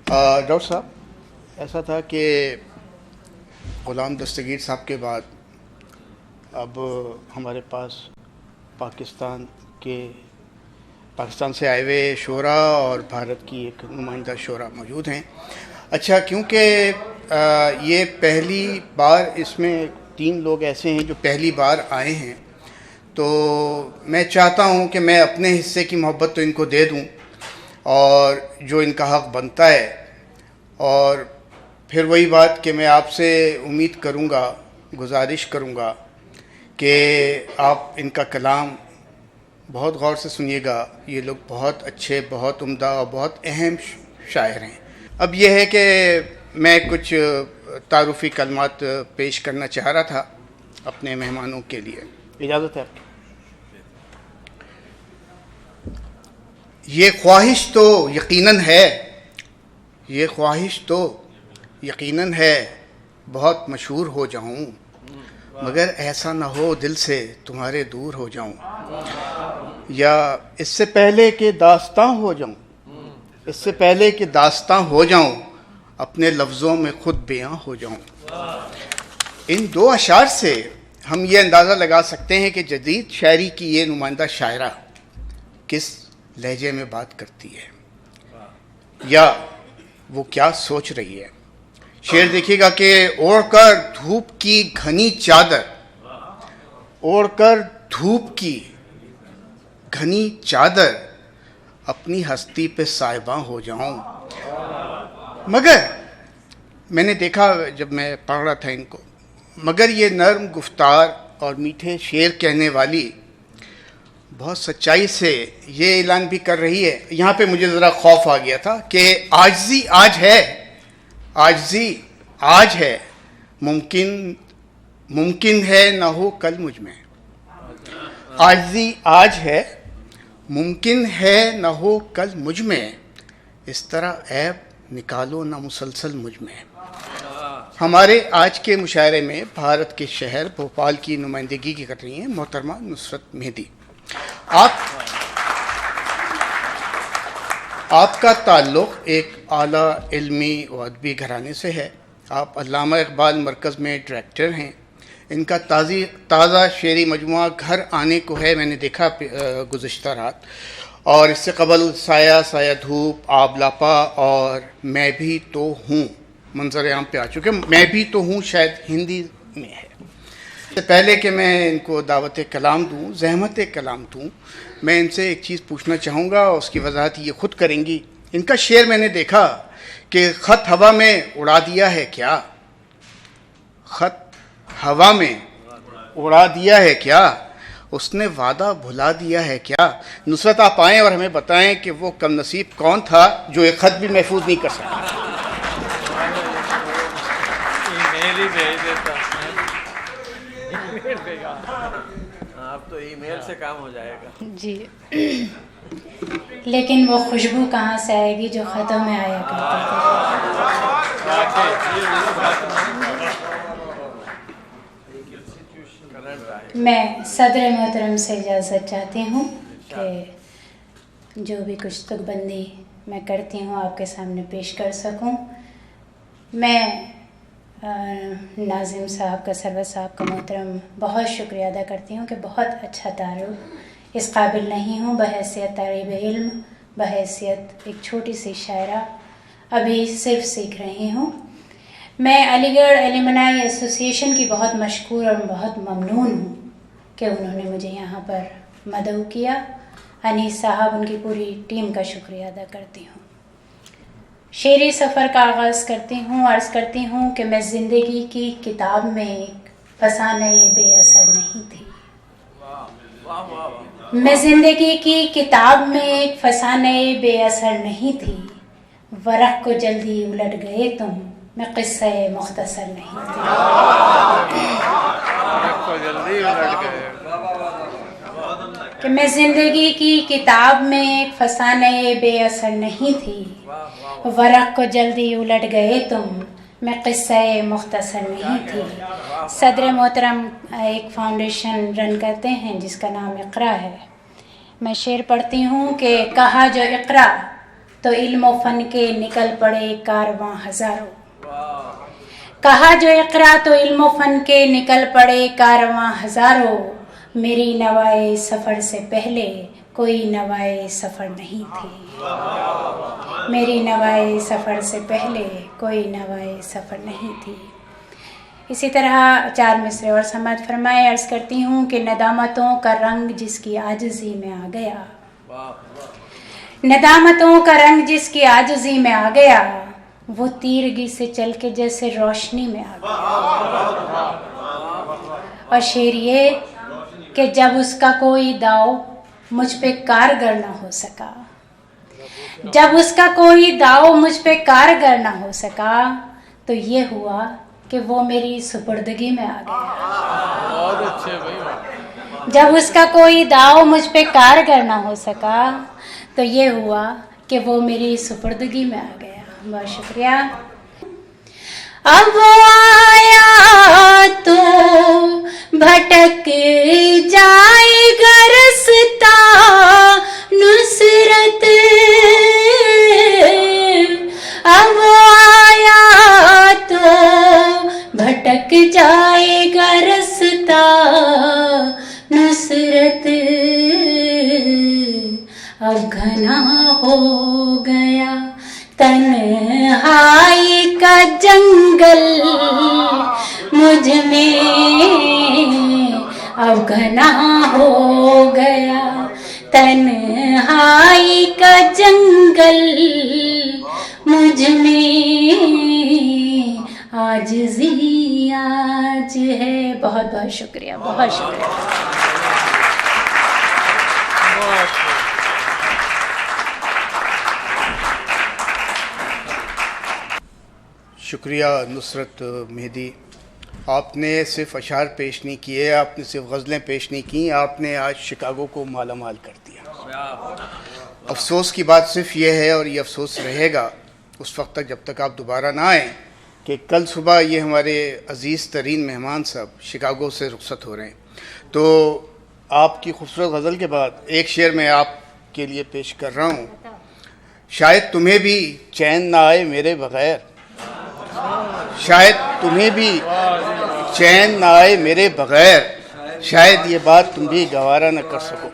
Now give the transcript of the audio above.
Doctor صاحب، ایسا تھا کہ غلام دستگیر صاحب کے بعد اب ہمارے پاس پاکستان سے آئے ہوئے شعراء اور بھارت کی ایک نمائندہ شعراء موجود ہیں. اچھا، کیونکہ یہ پہلی بار اس میں 3 لوگ ایسے ہیں جو پہلی بار آئے ہیں، تو میں چاہتا ہوں کہ میں اپنے حصے کی محبت تو ان کو دے دوں اور جو ان کا حق بنتا ہے، اور پھر وہی بات کہ میں آپ سے امید کروں گا، گزارش کروں گا کہ آپ ان کا کلام بہت غور سے سنیے گا. یہ لوگ بہت اچھے، بہت عمدہ اور بہت اہم شاعر ہیں. اب یہ ہے کہ میں کچھ تعارفی کلمات پیش کرنا چاہ رہا تھا اپنے مہمانوں کے لیے. اجازت ہے آپ کی؟ یہ خواہش تو یقیناً ہے، یہ خواہش تو یقیناً ہے، بہت مشہور ہو جاؤں، مگر ایسا نہ ہو دل سے تمہارے دور ہو جاؤں، یا اس سے پہلے کہ داستاں ہو جاؤں، اس سے پہلے کہ داستاں ہو جاؤں، اپنے لفظوں میں خود بیاں ہو جاؤں. ان 2 اشعار سے ہم یہ اندازہ لگا سکتے ہیں کہ جدید شاعری کی یہ نمائندہ شاعرہ کس لہجے میں بات کرتی ہے یا وہ کیا سوچ رہی ہے. شعر دیکھیے گا کہ اوڑھ کر دھوپ کی گھنی چادر، اوڑھ کر دھوپ کی گھنی چادر، اپنی ہستی پہ سائباں ہو جاؤں. مگر میں نے دیکھا جب میں پڑھ رہا تھا ان کو، مگر یہ نرم گفتار اور میٹھے شعر کہنے والی بہت سچائی سے یہ اعلان بھی کر رہی ہے. یہاں پہ مجھے ذرا خوف آ گیا تھا کہ عاجزی آج ہے، عاجزی آج ہے، ممکن ہے نہ ہو کل مجھ میں. عاجزی آج ہے، ممکن ہے نہ ہو کل مجھ میں، اس طرح عیب نکالو نہ مسلسل مجھ میں. ہمارے آج کے مشاعرے میں بھارت کے شہر بھوپال کی نمائندگی کی کر رہی ہیں محترمہ نصرت مہدی. آپ کا تعلق ایک اعلیٰ علمی و ادبی گھرانے سے ہے. آپ علامہ اقبال مرکز میں ڈائریکٹر ہیں. ان کا تازہ شعری مجموعہ گھر آنے کو ہے، میں نے دیکھا گزشتہ رات، اور اس سے قبل سایہ دھوپ، آب لاپا اور میں بھی تو ہوں منظر عام پہ آ چکے. میں بھی تو ہوں شاید ہندی میں ہے. اس سے پہلے کہ میں ان کو دعوت کلام دوں، زحمت کلام دوں، میں ان سے ایک چیز پوچھنا چاہوں گا اور اس کی وضاحت یہ خود کریں گی. ان کا شعر میں نے دیکھا کہ خط ہوا میں اڑا دیا ہے کیا، خط ہوا میں اڑا دیا ہے کیا، اس نے وعدہ بھلا دیا ہے کیا. نصرت آپ آئیں اور ہمیں بتائیں کہ وہ کم نصیب کون تھا جو ایک خط بھی محفوظ نہیں کر سکا. اب تو ای میل سے کام ہو جائے گا. جی، لیکن وہ خوشبو کہاں سے آئے گی جو خطوں میں آیا کرتی. میں صدر محترم سے اجازت چاہتی ہوں کہ جو بھی کچھ تک بندی میں کرتی ہوں آپ کے سامنے پیش کر سکوں. میں ناظم صاحب کا، سرور صاحب کا محترم بہت شکریہ ادا کرتی ہوں کہ بہت اچھا تعارف، اس قابل نہیں ہوں بحیثیت طالب علم، بحیثیت ایک چھوٹی سی شاعرہ، ابھی صرف سیکھ رہی ہوں. میں علی گڑھ ایلومنائی ایسوسی ایشن کی بہت مشکور اور بہت ممنون ہوں کہ انہوں نے مجھے یہاں پر مدعو کیا. انیس صاحب، ان کی پوری ٹیم کا شکریہ ادا کرتی ہوں. شعری سفر کا آغاز کرتی ہوں. عرض کرتی ہوں کہ میں زندگی کی کتاب میں ایک فسانہ بے اثر نہیں تھی. میں زندگی کی کتاب میں ایک فسانہ بے اثر نہیں تھی. ورق کو جلدی الٹ گئے تم، میں قصہ مختصر نہیں تھی. کہ میں زندگی کی کتاب میں ایک فسانہ بے اثر نہیں تھی. ورق کو جلدی الٹ گئے تم، میں قصہ مختصر نہیں تھی. صدر محترم ایک فاؤنڈیشن رن کرتے ہیں جس کا نام اقرا ہے. میں شعر پڑھتی ہوں کہ کہا جو اقرا تو علم و فن کے نکل پڑے کارواں ہزاروں. کہا جو اقرا تو علم و فن کے نکل پڑے کارواں ہزاروں. میری نوائے سفر سے پہلے کوئی نوائے سفر نہیں تھی. میری نوائے سفر سے پہلے کوئی نوائے سفر نہیں تھی. اسی طرح 4 مصرے اور سماعت فرمائے. عرض کرتی ہوں کہ ندامتوں کا رنگ جس کی عاجزی میں آ گیا. ندامتوں کا رنگ جس کی عاجزی میں آ گیا وہ تیرگی سے چل کے جیسے روشنی میں آ گیا. اور شعر یہ کہ جب اس کا کوئی داؤ مجھ پہ کارگر نہ ہو سکا. جب اس کا کوئی داؤ مجھ پہ کارگر نہ ہو سکا تو یہ ہوا کہ وہ میری سپردگی میں آ گیا. بہت اچھے بھائی. جب اس کا کوئی داؤ مجھ پہ کارگر نہ ہو سکا تو یہ ہوا کہ وہ میری سپردگی میں آ گیا. بہت شکریہ. اب آیا تو بھٹک جائے گا رستا نصرت. اب آیا تو بھٹک جائے گا رستا نصرت. اب گھنا ہو گیا تنہائی کا جنگل مجھ میں. اب گھنا ہو گیا تنہائی کا جنگل مجھ میں. عاجزی آج ہے. بہت بہت شکریہ. بہت شکریہ. شکریہ نصرت مہدی. آپ نے صرف اشعار پیش نہیں کیے, آپ نے صرف غزلیں پیش نہیں کیں, آپ نے آج شکاگو کو مالا مال کر دیا. افسوس کی بات صرف یہ ہے, اور یہ افسوس رہے گا اس وقت تک جب تک آپ دوبارہ نہ آئیں, کہ کل صبح یہ ہمارے عزیز ترین مہمان صاحب شکاگو سے رخصت ہو رہے ہیں. تو آپ کی خوبصورت غزل کے بعد ایک شعر میں آپ کے لیے پیش کر رہا ہوں. شاید تمہیں بھی چین نہ آئے میرے بغیر. شاید تمہیں بھی چین نہ آئے میرے بغیر. شاید یہ بات تم بھی گوارا نہ کر سکو.